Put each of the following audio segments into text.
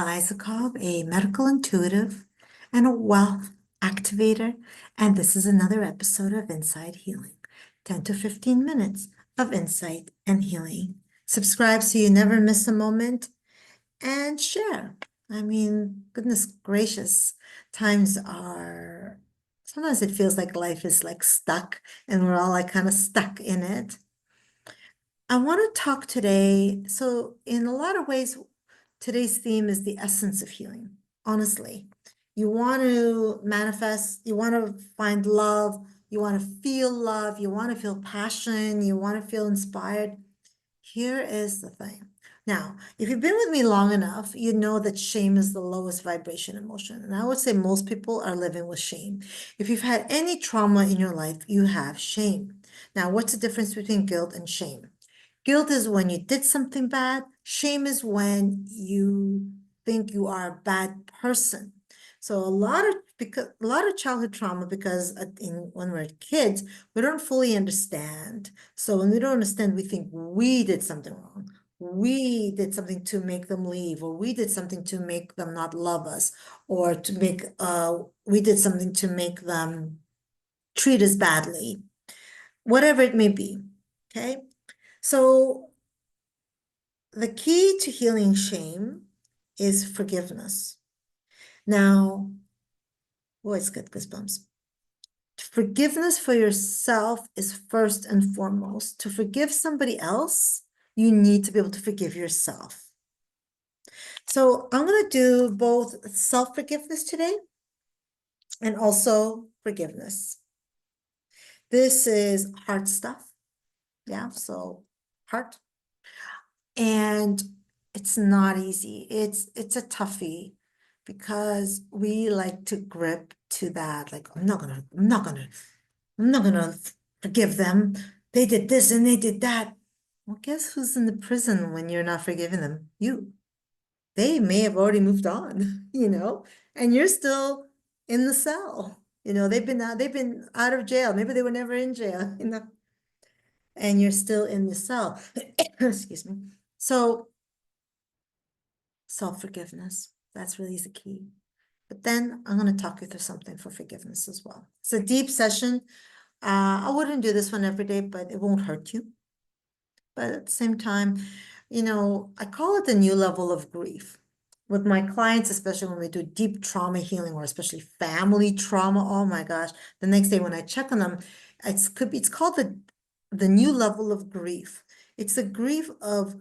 Isakov, a medical intuitive and a wealth activator, and this is another episode of Inside Healing. 10 to 15 minutes of insight and healing. Subscribe so you never miss a moment and share. I mean, goodness gracious, sometimes it feels like life is like stuck and we're all like kind of stuck in it. I want to talk today. So, in a lot of ways, today's theme is the essence of healing. Honestly, you want to manifest, you want to find love, you want to feel love, you want to feel passion, you want to feel inspired. Here is the thing. Now, if you've been with me long enough, you know that shame is the lowest vibration emotion. And I would say most people are living with shame. If you've had any trauma in your life, you have shame. Now, what's the difference between guilt and shame? Guilt is when you did something bad. Shame is when you think you are a bad person. So a lot of childhood trauma, because when we're kids, we don't fully understand. So when we don't understand, we think we did something wrong. We did something to make them leave, or we did something to make them not love us, or we did something to make them treat us badly, whatever it may be. Okay. So the key to healing shame is forgiveness. Now, oh, it's got goosebumps. Forgiveness for yourself is first and foremost. To forgive somebody else, you need to be able to forgive yourself. So I'm going to do both self-forgiveness today and also forgiveness. This is heart stuff. Yeah, so heart. And it's not easy. It's a toughie because we like to grip to that. Like, I'm not gonna forgive them. They did this and they did that. Well, guess who's in the prison when you're not forgiving them? You. They may have already moved on, and you're still in the cell. They've been out of jail. Maybe they were never in jail, and you're still in the cell. Excuse me. So self-forgiveness, that's really the key. But then I'm going to talk you through something for forgiveness as well. It's a deep session. I wouldn't do this one every day, but it won't hurt you. But at the same time, I call it the new level of grief. With my clients, especially when we do deep trauma healing or especially family trauma, oh my gosh, the next day when I check on them, it's called the new level of grief. It's the grief of,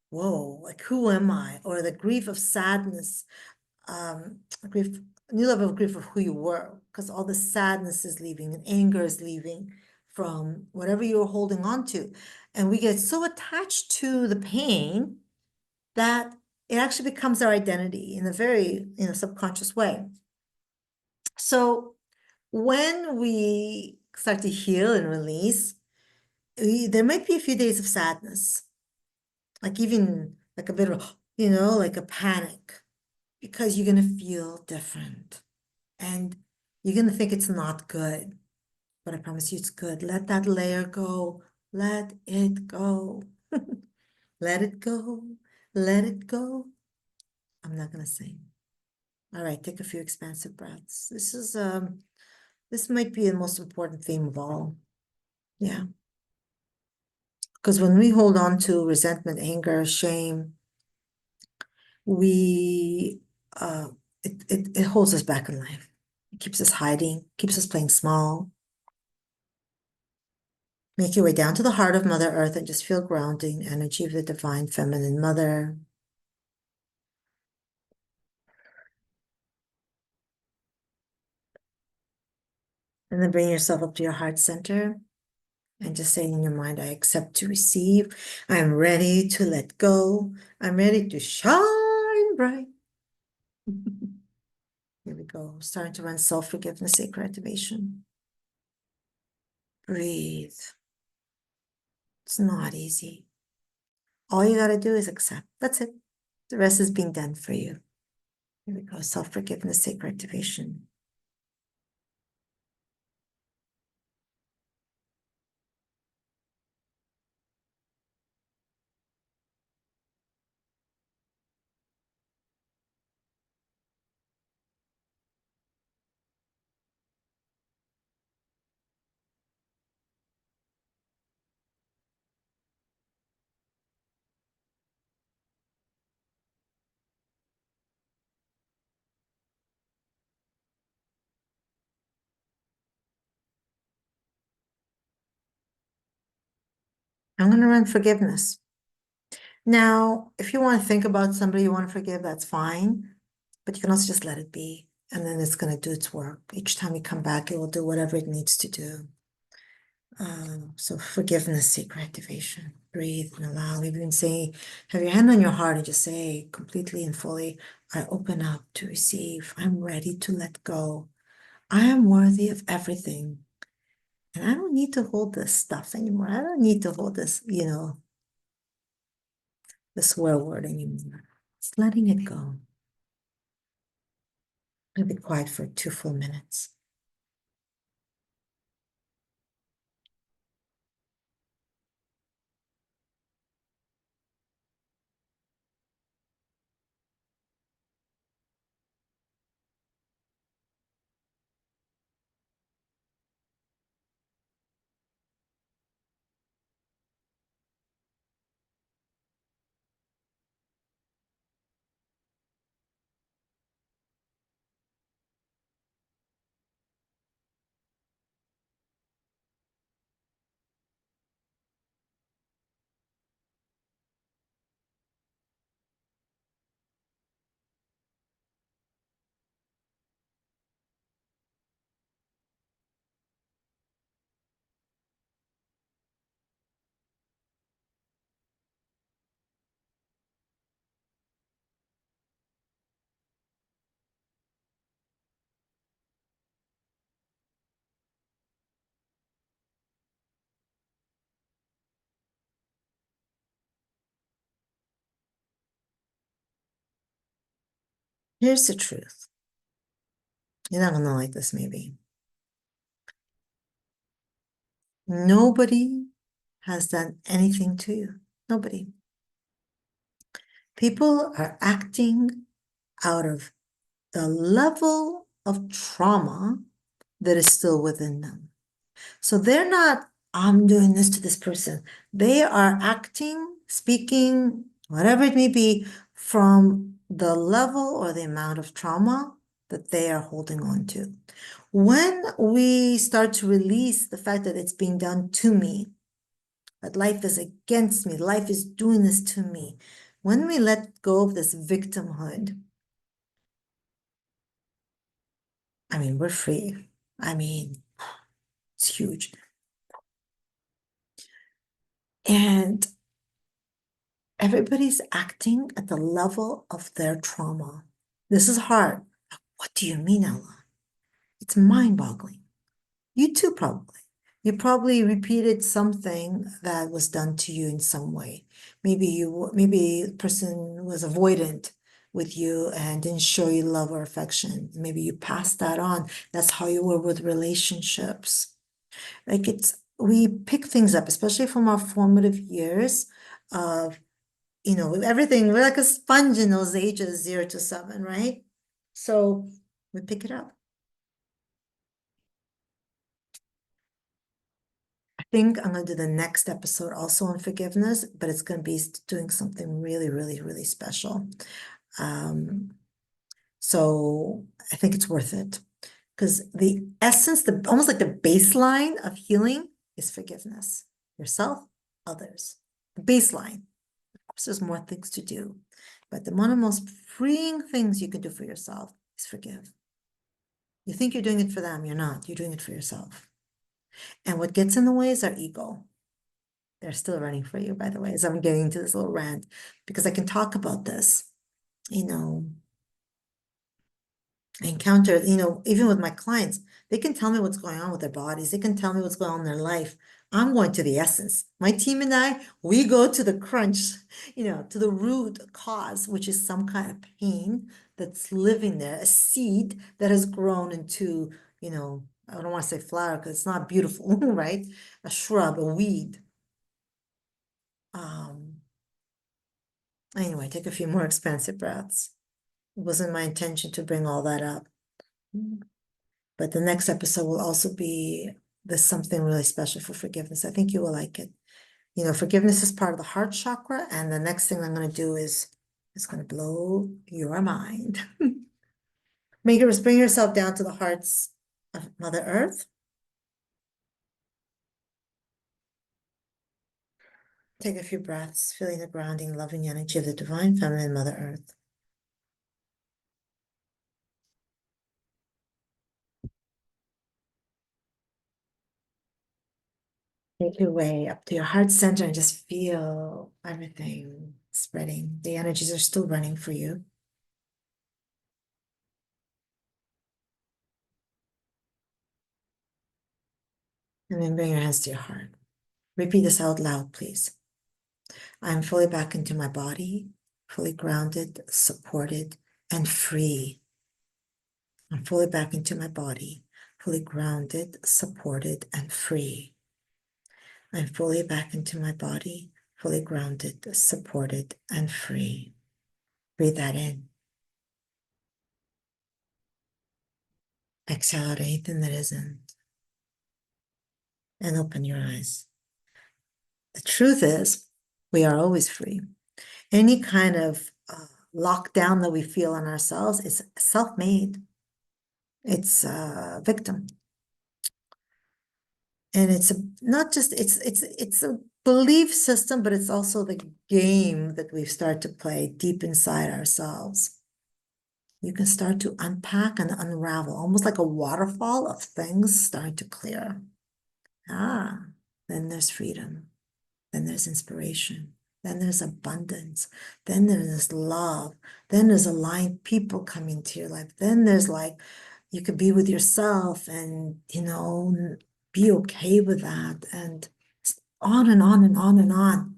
whoa, like who am I? Or the grief of sadness, grief, a new level of grief of who you were, because all the sadness is leaving and anger is leaving from whatever you were holding on to. And we get so attached to the pain that it actually becomes our identity in a very, subconscious way. So when we start to heal and release, there might be a few days of sadness, like even like a bit of, like a panic, because you're going to feel different and you're going to think it's not good. But I promise you it's good. Let that layer go. Let it go. Let it go. Let it go. I'm not going to sing. All right, take a few expansive breaths. This might be the most important theme of all. Yeah. Because when we hold on to resentment, anger, shame, we it holds us back in life. It keeps us hiding, keeps us playing small. Make your way down to the heart of Mother Earth and just feel grounding energy of the divine feminine mother. And then bring yourself up to your heart center and just say in your mind, I accept to receive. I'm ready to let go. I'm ready to shine bright. Here we go. Starting to run self-forgiveness, sacred activation. Breathe. It's not easy. All you got to do is accept. That's it. The rest is being done for you. Here we go. Self-forgiveness, sacred activation. I'm going to run forgiveness. Now, if you want to think about somebody you want to forgive, that's fine. But you can also just let it be. And then it's going to do its work. Each time you come back, it will do whatever it needs to do. So forgiveness, sacred activation. Breathe and allow. Even say, have your hand on your heart and just say completely and fully, I open up to receive. I'm ready to let go. I am worthy of everything. And I don't need to hold this stuff anymore. I don't need to hold this, the swear word anymore. It's letting it go. I'll be quiet for 2 full minutes. Here's the truth. You're not gonna like this, maybe. Nobody has done anything to you. Nobody. People are acting out of the level of trauma that is still within them. So they're not, I'm doing this to this person. They are acting, speaking, whatever it may be, from the level or the amount of trauma that they are holding on to. When we start to release the fact that it's being done to me, that life is against me, life is doing this to me, when we let go of this victimhood, I mean, we're free. I mean, it's huge. And everybody's acting at the level of their trauma. This is hard. What do you mean, Ella? It's mind-boggling. You too, probably. You probably repeated something that was done to you in some way. Maybe the person was avoidant with you and didn't show you love or affection. Maybe you passed that on. That's how you were with relationships. Like we pick things up, especially from our formative years of, everything. We're like a sponge in those ages, 0 to 7, right? So we pick it up. I think I'm going to do the next episode also on forgiveness, but it's going to be doing something really, really, really special. So I think it's worth it because the essence, almost like the baseline of healing is forgiveness. Yourself, others. The baseline. Of course, there's more things to do, but one of the most freeing things you can do for yourself is forgive. You think you're doing it for them, you're not. You're doing it for yourself. And what gets in the way is our ego. They're still running for you, by the way, as I'm getting into this little rant, because I can talk about this. I encounter, even with my clients, they can tell me what's going on with their bodies. They can tell me what's going on in their life. I'm going to the essence. My team and I, we go to the crunch, to the root cause, which is some kind of pain that's living there, a seed that has grown into, I don't want to say flower because it's not beautiful, right? A shrub, a weed. Anyway, take a few more expansive breaths. It wasn't my intention to bring all that up. But the next episode will also be there's something really special for forgiveness. I think you will like it. Forgiveness is part of the heart chakra, and the next thing I'm going to do is it's going to blow your mind. Bring yourself down to the hearts of Mother Earth. Take a few breaths, feeling the grounding, loving energy of the divine feminine Mother Earth. Make your way up to your heart center and just feel everything spreading. The energies are still running for you. And then bring your hands to your heart. Repeat this out loud, please. I am fully back into my body, fully grounded, supported, and free. I'm fully back into my body, fully grounded, supported, and free. I'm fully back into my body, fully grounded, supported, and free. Breathe that in. Exhale out anything that isn't. And open your eyes. The truth is, we are always free. Any kind of lockdown that we feel on ourselves is self-made. It's a victim. And it's not just, it's a belief system, but it's also the game that we start to play deep inside ourselves. You can start to unpack and unravel, almost like a waterfall of things starting to clear. Then there's freedom. Then there's inspiration. Then there's abundance. Then there's love. Then there's aligned people coming to your life. Then there's like, you could be with yourself and, be okay with that. And on and on and on and on.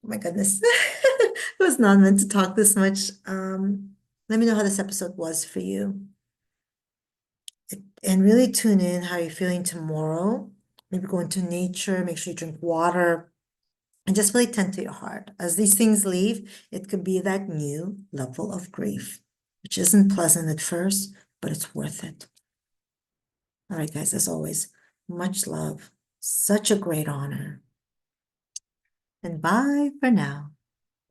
Oh my goodness. It was not meant to talk this much. Let me know how this episode was for you. And really tune in how you're feeling tomorrow. Maybe go into nature, make sure you drink water, and just really tend to your heart. As these things leave, it could be that new level of grief, which isn't pleasant at first, but it's worth it. All right, guys, as always, much love. Such a great honor. And bye for now.